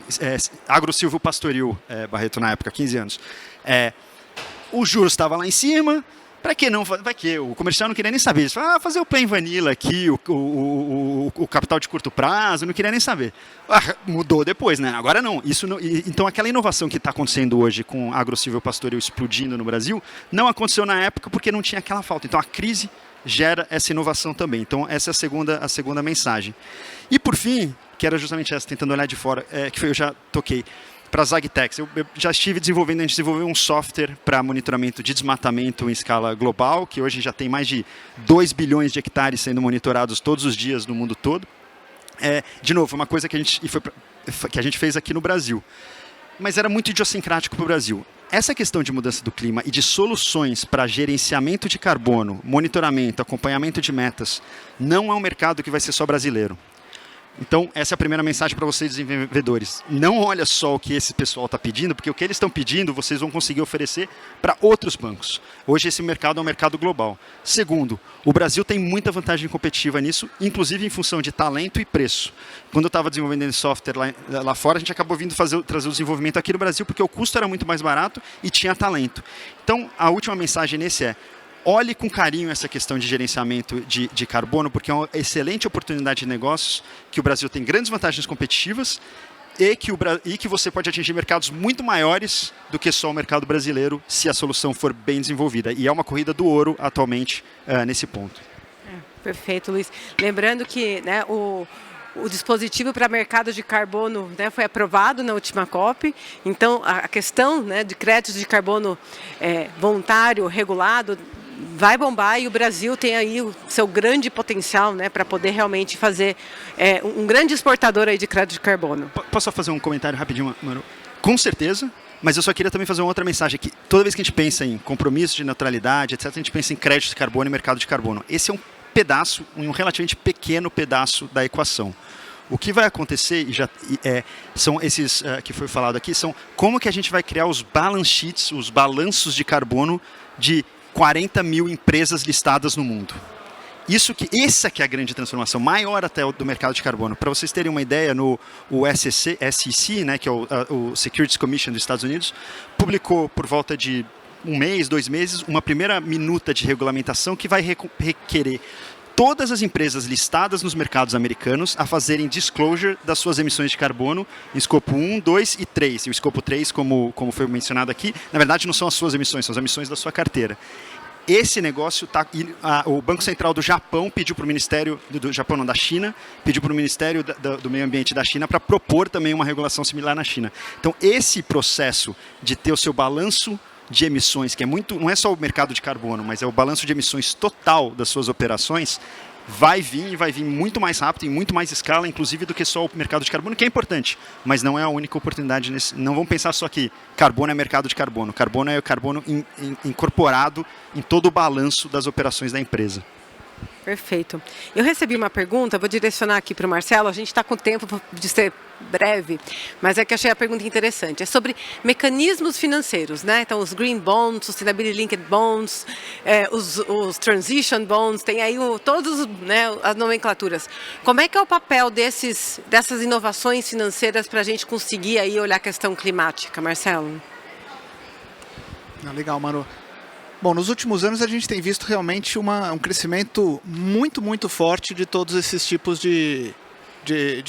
agro-silvopastoril, Barreto, na época, 15 anos. O juros estava lá em cima. Para que não? Vai que o comercial não queria nem saber. Ele falou: fazer o plain vanilla aqui, o capital de curto prazo, não queria nem saber. Mudou depois, né? Agora não. Então, aquela inovação que está acontecendo hoje com agro-silvopastoril explodindo no Brasil, não aconteceu na época porque não tinha aquela falta. Então, a crise gera essa inovação também. Então, essa é a segunda mensagem. E, por fim, que era justamente essa, tentando olhar de fora, que eu já toquei, para as agtechs. Eu já estive desenvolvendo, a gente desenvolveu um software para monitoramento de desmatamento em escala global, que hoje já tem mais de 2 bilhões de hectares sendo monitorados todos os dias no mundo todo. De novo, uma coisa que a gente fez aqui no Brasil. Mas era muito idiosincrático para o Brasil. Essa questão de mudança do clima e de soluções para gerenciamento de carbono, monitoramento, acompanhamento de metas, não é um mercado que vai ser só brasileiro. Então, essa é a primeira mensagem para vocês, desenvolvedores. Não olha só o que esse pessoal está pedindo, porque o que eles estão pedindo, vocês vão conseguir oferecer para outros bancos. Hoje, esse mercado é um mercado global. Segundo, o Brasil tem muita vantagem competitiva nisso, inclusive em função de talento e preço. Quando eu estava desenvolvendo software lá fora, a gente acabou vindo trazer o desenvolvimento aqui no Brasil, porque o custo era muito mais barato e tinha talento. Então, a última mensagem nesse é: olhe com carinho essa questão de gerenciamento de carbono, porque é uma excelente oportunidade de negócios, que o Brasil tem grandes vantagens competitivas e que você pode atingir mercados muito maiores do que só o mercado brasileiro, se a solução for bem desenvolvida. E é uma corrida do ouro atualmente nesse ponto. Perfeito, Luiz. Lembrando que, né, o dispositivo para mercado de carbono, né, foi aprovado na última COP. Então, a questão, né, de créditos de carbono voluntário, regulado, vai bombar, e o Brasil tem aí o seu grande potencial, né, para poder realmente fazer um grande exportador aí de crédito de carbono. Posso só fazer um comentário rapidinho, Manu? Com certeza, mas eu só queria também fazer uma outra mensagem aqui. Toda vez que a gente pensa em compromisso de neutralidade, etc., a gente pensa em crédito de carbono e mercado de carbono. Esse é um relativamente pequeno pedaço da equação. O que vai acontecer, são esses que foi falado aqui, são como que a gente vai criar os balance sheets, os balanços de carbono de 40 mil empresas listadas no mundo. Essa que é a grande transformação, maior até do mercado de carbono. Para vocês terem uma ideia, o SEC, né, que é o Securities Commission dos Estados Unidos, publicou por volta de 1 mês, 2 meses, uma primeira minuta de regulamentação que vai requerer todas as empresas listadas nos mercados americanos a fazerem disclosure das suas emissões de carbono em escopo 1, 2 e 3. E o escopo 3, como foi mencionado aqui, na verdade não são as suas emissões, são as emissões da sua carteira. Esse negócio o Banco Central do Japão pediu para o Ministério do Japão, não, da China, pediu para o Ministério do Meio Ambiente da China para propor também uma regulação similar na China. Então, esse processo de ter o seu balanço de emissões, que não é só o mercado de carbono, mas é o balanço de emissões total das suas operações, vai vir muito mais rápido, em muito mais escala, inclusive do que só o mercado de carbono, que é importante, mas não é a única oportunidade. Não vamos pensar só que carbono é mercado de carbono. Carbono é o carbono incorporado em todo o balanço das operações da empresa. Perfeito. Eu recebi uma pergunta, vou direcionar aqui para o Marcelo, a gente está com tempo de ser breve, mas é que achei a pergunta interessante. É sobre mecanismos financeiros, né? Então, os Green Bonds, Sustainability Linked Bonds, os Transition Bonds, tem aí todas, né, as nomenclaturas. Como é que é o papel dessas inovações financeiras para a gente conseguir aí olhar a questão climática, Marcelo? Legal, Manu. Bom, nos últimos anos a gente tem visto realmente um crescimento muito, muito forte de todos esses tipos de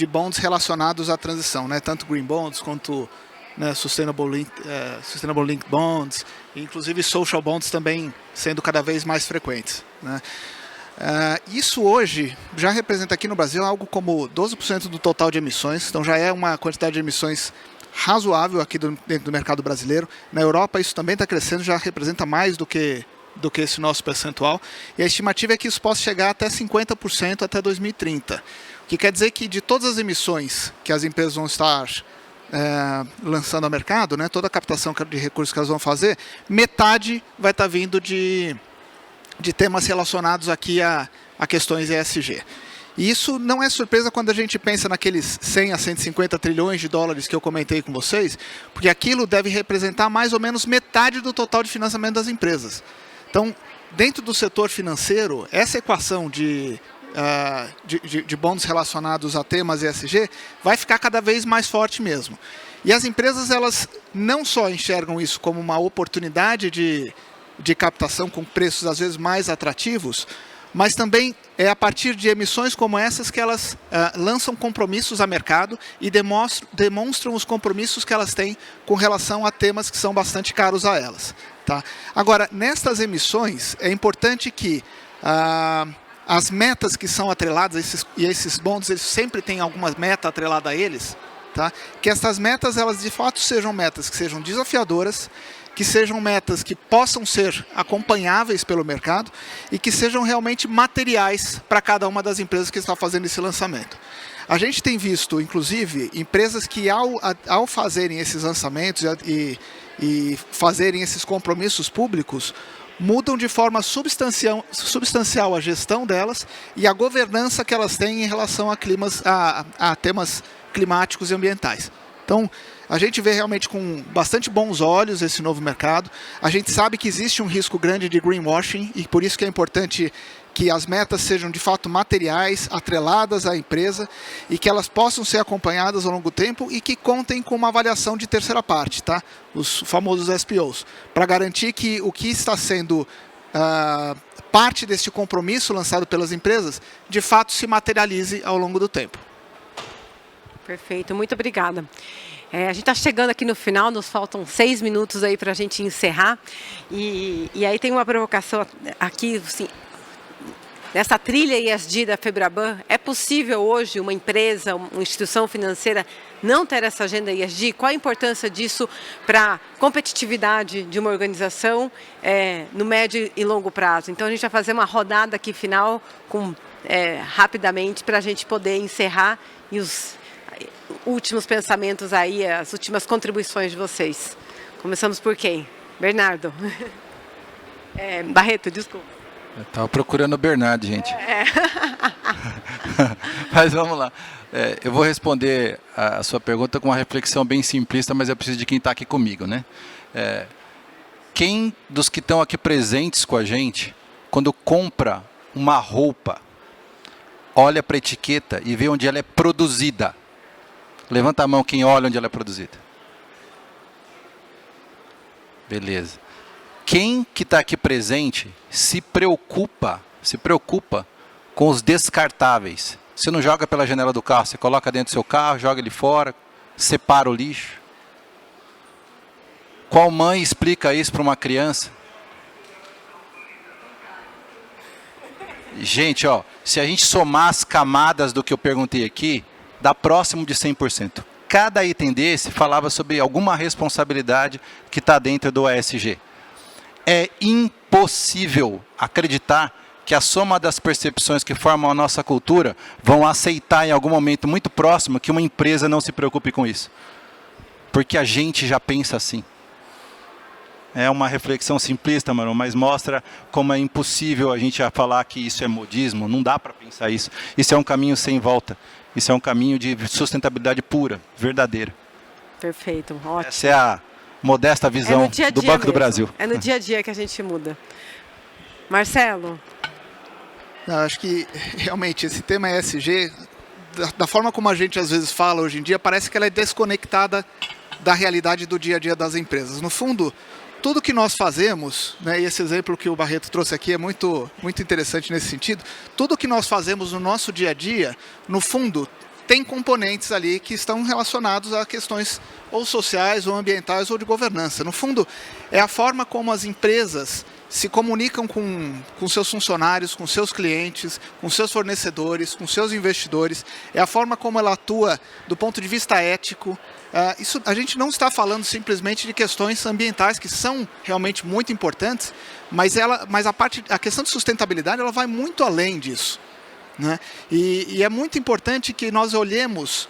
bonds relacionados à transição, né? Tanto Green Bonds quanto, né, Sustainable Linked Bonds, inclusive Social Bonds também sendo cada vez mais frequentes, né? Isso hoje já representa aqui no Brasil algo como 12% do total de emissões, então já é uma quantidade de emissões razoável aqui dentro do mercado brasileiro. Na Europa isso também está crescendo, já representa mais do que esse nosso percentual, e a estimativa é que isso possa chegar até 50% até 2030, o que quer dizer que de todas as emissões que as empresas vão estar lançando ao mercado, né, toda a captação de recursos que elas vão fazer, metade vai estar vindo de temas relacionados aqui a questões ESG. E isso não é surpresa quando a gente pensa naqueles 100 a 150 trilhões de dólares que eu comentei com vocês, porque aquilo deve representar mais ou menos metade do total de financiamento das empresas. Então, dentro do setor financeiro, essa equação de bônus relacionados a temas ESG vai ficar cada vez mais forte mesmo. E as empresas, elas não só enxergam isso como uma oportunidade de captação com preços às vezes mais atrativos, mas também é a partir de emissões como essas que elas lançam compromissos a mercado e demonstram os compromissos que elas têm com relação a temas que são bastante caros a elas. Tá? Agora, nestas emissões, é importante que as metas que são atreladas, esses bonds, eles sempre têm alguma meta atrelada a eles, tá? Que essas metas, elas de fato sejam metas que sejam desafiadoras, que sejam metas que possam ser acompanháveis pelo mercado e que sejam realmente materiais para cada uma das empresas que está fazendo esse lançamento. A gente tem visto, inclusive, empresas que ao fazerem esses lançamentos e fazerem esses compromissos públicos, mudam de forma substancial a gestão delas e a governança que elas têm em relação a temas climáticos e ambientais. Então, a gente vê realmente com bastante bons olhos esse novo mercado. A gente sabe que existe um risco grande de greenwashing e por isso que é importante que as metas sejam de fato materiais, atreladas à empresa e que elas possam ser acompanhadas ao longo do tempo e que contem com uma avaliação de terceira parte, tá? Os famosos SPOs, para garantir que o que está sendo parte desse compromisso lançado pelas empresas, de fato se materialize ao longo do tempo. Perfeito, muito obrigada. A gente está chegando aqui no final, nos faltam 6 minutos aí para a gente encerrar. E aí tem uma provocação aqui, assim, nessa trilha ESG da Febraban, é possível hoje uma empresa, uma instituição financeira não ter essa agenda ESG? Qual a importância disso para a competitividade de uma organização no médio e longo prazo? Então a gente vai fazer uma rodada aqui final rapidamente para a gente poder encerrar e os últimos pensamentos aí, as últimas contribuições de vocês. Começamos por quem? Bernardo. Barreto, desculpa. Eu estava procurando o Bernardo, gente. Mas vamos lá. Eu vou responder a sua pergunta com uma reflexão bem simplista, mas eu preciso de quem está aqui comigo, né? Quem dos que estão aqui presentes com a gente, quando compra uma roupa, olha para a etiqueta e vê onde ela é produzida? Levanta a mão quem olha onde ela é produzida. Beleza. Quem que está aqui presente se preocupa com os descartáveis? Você não joga pela janela do carro, você coloca dentro do seu carro, joga ele fora, separa o lixo. Qual mãe explica isso para uma criança? Gente, se a gente somar as camadas do que eu perguntei aqui, dá próximo de 100%. Cada item desse falava sobre alguma responsabilidade que está dentro do ESG. É impossível acreditar que a soma das percepções que formam a nossa cultura vão aceitar em algum momento muito próximo que uma empresa não se preocupe com isso. Porque a gente já pensa assim. É uma reflexão simplista, Maron, mas mostra como é impossível a gente falar que isso é modismo. Não dá para pensar isso. Isso é um caminho sem volta. Isso é um caminho de sustentabilidade pura, verdadeira. Perfeito, ótimo. Essa é a modesta visão do Banco do Brasil. É no dia a dia que a gente muda. Marcelo? Eu acho que realmente esse tema ESG, da forma como a gente às vezes fala hoje em dia, parece que ela é desconectada da realidade do dia a dia das empresas. No fundo, tudo que nós fazemos, né, e esse exemplo que o Barreto trouxe aqui é muito, muito interessante nesse sentido, tudo que nós fazemos no nosso dia a dia, no fundo, tem componentes ali que estão relacionados a questões ou sociais, ou ambientais, ou de governança. No fundo, é a forma como as empresas se comunicam com seus funcionários, com seus clientes, com seus fornecedores, com seus investidores, é a forma como ela atua do ponto de vista ético. Isso, a gente não está falando simplesmente de questões ambientais, que são realmente muito importantes, mas a questão de sustentabilidade ela vai muito além disso, né? E é muito importante que nós olhemos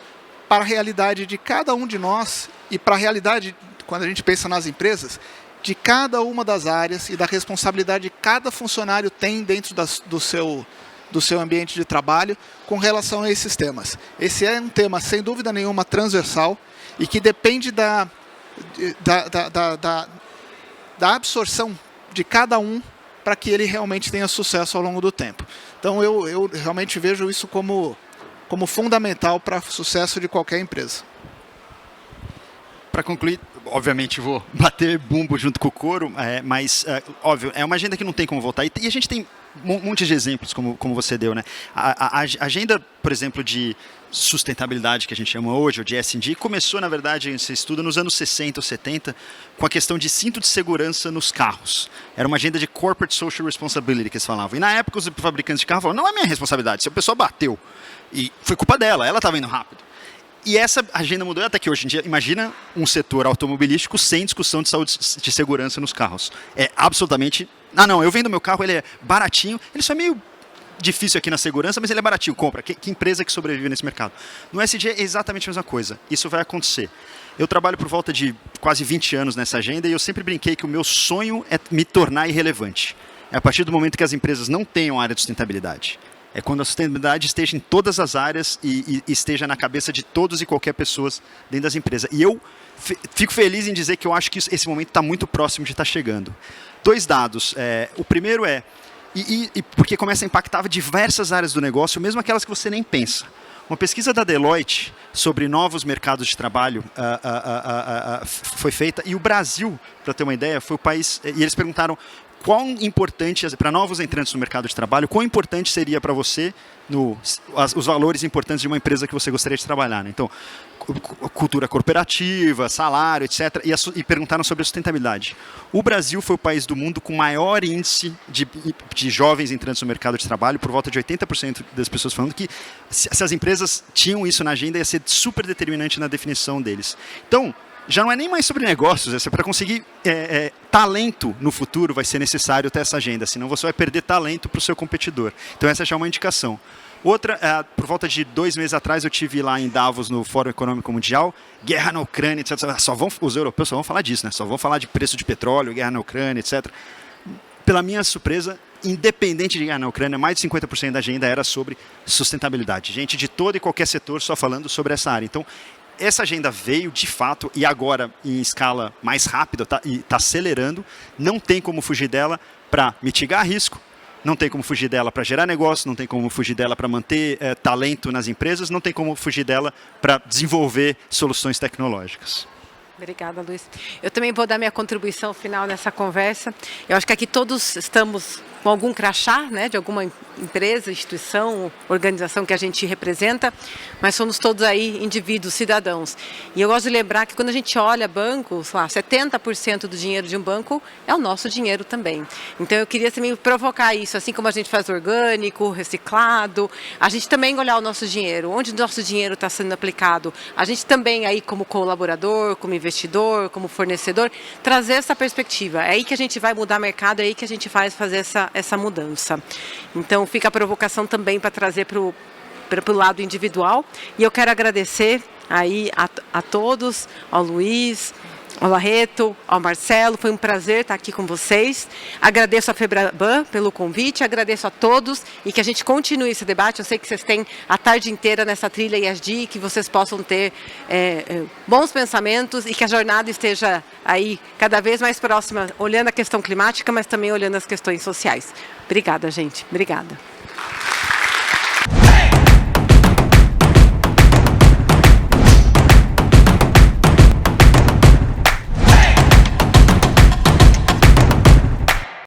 para a realidade de cada um de nós e para a realidade, quando a gente pensa nas empresas, de cada uma das áreas e da responsabilidade que cada funcionário tem dentro do seu ambiente de trabalho com relação a esses temas. Esse é um tema, sem dúvida nenhuma, transversal e que depende da absorção de cada um para que ele realmente tenha sucesso ao longo do tempo. Então, eu realmente vejo isso como fundamental para o sucesso de qualquer empresa. Para concluir, obviamente vou bater bumbo junto com o coro, mas, óbvio, é uma agenda que não tem como voltar. E a gente tem um monte de exemplos, como você deu, né? A agenda, por exemplo, de sustentabilidade, que a gente chama hoje, ou de S&G, começou, na verdade, você estuda nos anos 60 ou 70, com a questão de cinto de segurança nos carros. Era uma agenda de Corporate Social Responsibility, que eles falavam. E na época, os fabricantes de carro falavam, não é minha responsabilidade, se a pessoa bateu, e foi culpa dela, ela estava indo rápido. E essa agenda mudou até que hoje em dia, imagina um setor automobilístico sem discussão de saúde de segurança nos carros. É absolutamente... não, eu vendo meu carro, ele é baratinho, ele só é meio difícil aqui na segurança, mas ele é baratinho, compra. Que empresa que sobrevive nesse mercado? No SG é exatamente a mesma coisa. Isso vai acontecer. Eu trabalho por volta de quase 20 anos nessa agenda e eu sempre brinquei que o meu sonho é me tornar irrelevante. É a partir do momento que as empresas não tenham área de sustentabilidade. É quando a sustentabilidade esteja em todas as áreas e esteja na cabeça de todos e qualquer pessoa dentro das empresas. E eu fico feliz em dizer que eu acho que esse momento está muito próximo de estar chegando. 2 dados. O primeiro é, porque começa a impactar diversas áreas do negócio, mesmo aquelas que você nem pensa. Uma pesquisa da Deloitte sobre novos mercados de trabalho foi feita, e o Brasil, para ter uma ideia, foi o país... E eles perguntaram quão importante, para novos entrantes no mercado de trabalho, quão importante seria para você os valores importantes de uma empresa que você gostaria de trabalhar. Né? Então, cultura corporativa, salário, etc. E perguntaram sobre a sustentabilidade. O Brasil foi o país do mundo com maior índice de jovens entrantes no mercado de trabalho, por volta de 80% das pessoas falando que se as empresas tinham isso na agenda, ia ser super determinante na definição deles. Então, já não é nem mais sobre negócios, para conseguir talento no futuro vai ser necessário ter essa agenda, senão você vai perder talento para o seu competidor. Então essa já é uma indicação. Outra, por volta de 2 meses atrás eu tive lá em Davos no Fórum Econômico Mundial, guerra na Ucrânia, etc. Os europeus só vão falar disso, né? Só vão falar de preço de petróleo, guerra na Ucrânia, etc. Pela minha surpresa, independente de guerra na Ucrânia, mais de 50% da agenda era sobre sustentabilidade. Gente de todo e qualquer setor só falando sobre essa área. Então, essa agenda veio de fato e agora em escala mais rápida e está acelerando. Não tem como fugir dela para mitigar risco, não tem como fugir dela para gerar negócio, não tem como fugir dela para manter talento nas empresas, não tem como fugir dela para desenvolver soluções tecnológicas. Obrigada, Luiz. Eu também vou dar minha contribuição final nessa conversa. Eu acho que aqui todos estamos com algum crachá, né, de alguma empresa, instituição, organização que a gente representa, mas somos todos aí indivíduos, cidadãos. E eu gosto de lembrar que quando a gente olha bancos, lá, 70% do dinheiro de um banco é o nosso dinheiro também. Então eu queria também provocar isso, assim como a gente faz orgânico, reciclado, a gente também olhar o nosso dinheiro, onde o nosso dinheiro está sendo aplicado. A gente também aí como colaborador, como investidor, como fornecedor, trazer essa perspectiva. É aí que a gente vai mudar o mercado, é aí que a gente vai fazer essa mudança. Então fica a provocação também para trazer para o lado individual. E eu quero agradecer aí a todos, ao Luiz, ao Larreto, ao Marcelo, foi um prazer estar aqui com vocês. Agradeço a Febraban pelo convite, agradeço a todos e que a gente continue esse debate. Eu sei que vocês têm a tarde inteira nessa trilha ESG, que vocês possam ter bons pensamentos e que a jornada esteja aí cada vez mais próxima, olhando a questão climática, mas também olhando as questões sociais. Obrigada, gente. Obrigada.